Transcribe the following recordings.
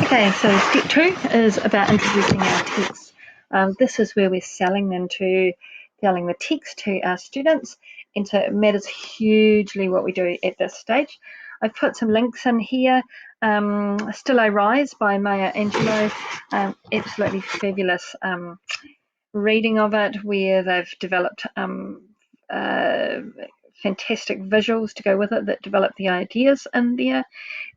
Okay, so step 2 is about introducing our text. This is where we're selling the text to our students, and so it matters hugely what we do at this stage. I've put some links in here. Still I Rise by Maya Angelou, absolutely fabulous reading of it, where they've developed fantastic visuals to go with it that develop the ideas in there,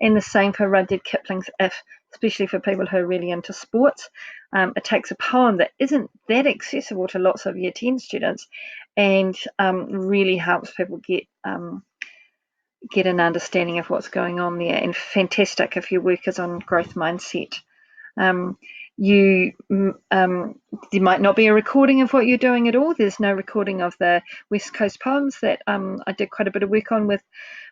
and the same for Rudyard Kipling's If, especially for people who are really into sports. It takes a poem that isn't that accessible to lots of Year 10 students and really helps people get an understanding of what's going on there, and fantastic if your work is on growth mindset. There might not be a recording of what you're doing at all. There's no recording of the West Coast poems that I did quite a bit of work on with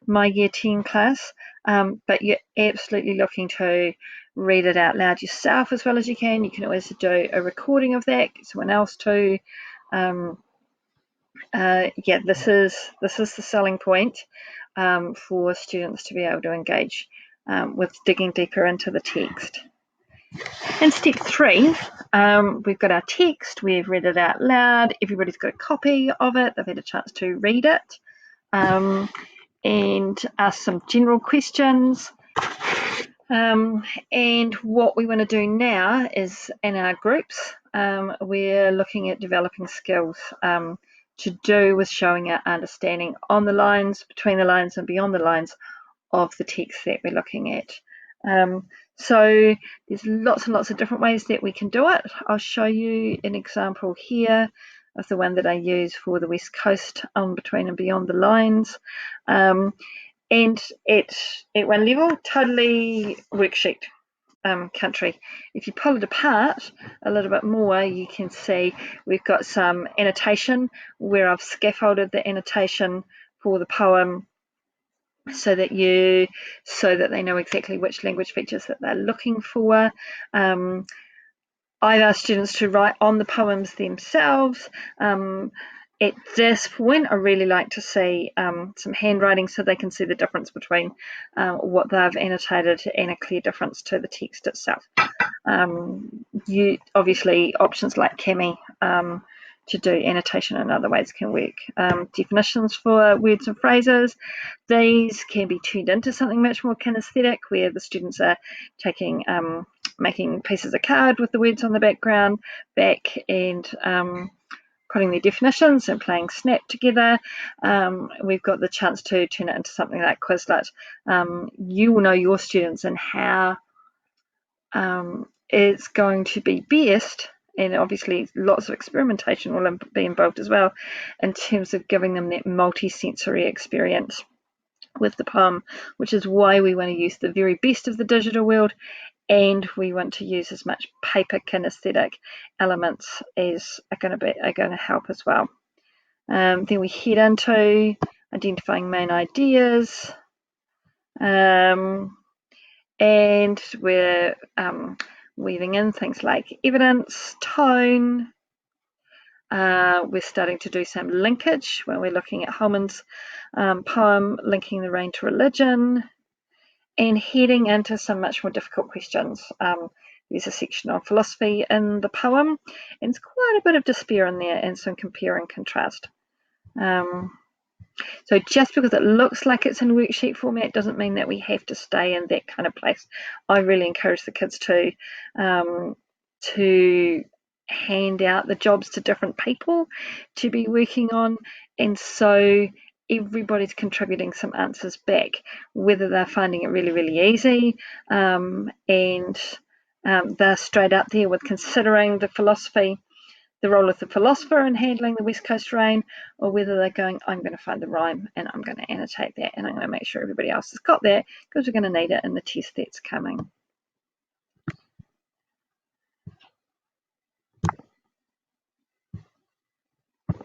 my Year 10 class, but you're absolutely looking to read it out loud yourself as well as you can. You can always do a recording of that, get someone else to. This is the selling point for students to be able to engage with digging deeper into the text. In step 3, we've got our text, we've read it out loud, everybody's got a copy of it, they've had a chance to read it, and ask some general questions. And what we want to do now is, in our groups, we're looking at developing skills to do with showing our understanding on the lines, between the lines and beyond the lines of the text that we're looking at. So there's lots and lots of different ways that we can do it. I'll show you an example here of the one that I use for the West Coast on between and beyond the lines. And at one level, totally worksheet country. If you pull it apart a little bit more, you can see we've got some annotation where I've scaffolded the annotation for the poem so that they know exactly which language features that they're looking for. I've asked students to write on the poems themselves. At this point, I really like to see some handwriting so they can see the difference between what they've annotated and a clear difference to the text itself. Obviously, options like Kami to do annotation in other ways can work. Definitions for words and phrases, these can be turned into something much more kinesthetic, where the students are making pieces of card with the words on the back and putting their definitions and playing Snap together. We've got the chance to turn it into something like Quizlet. You will know your students and how it's going to be best, and obviously lots of experimentation will be involved as well, in terms of giving them that multi-sensory experience with the poem, which is why we want to use the very best of the digital world, and we want to use as much paper kinesthetic elements as are going to help as well. Then we head into identifying main ideas, and we're weaving in things like evidence, tone. We're starting to do some linkage when we're looking at Holman's poem, linking the rain to religion, and heading into some much more difficult questions. There's a section on philosophy in the poem, and it's quite a bit of despair in there and some compare and contrast. So just because it looks like it's in worksheet format doesn't mean that we have to stay in that kind of place. I really encourage the kids to hand out the jobs to different people to be working on, and so everybody's contributing some answers back, whether they're finding it really, really easy and they're straight up there with considering the role of the philosopher in handling the West Coast rain, or whether they're going, I'm going to find the rhyme and I'm going to annotate that and I'm going to make sure everybody else has got that because we're going to need it in the test that's coming.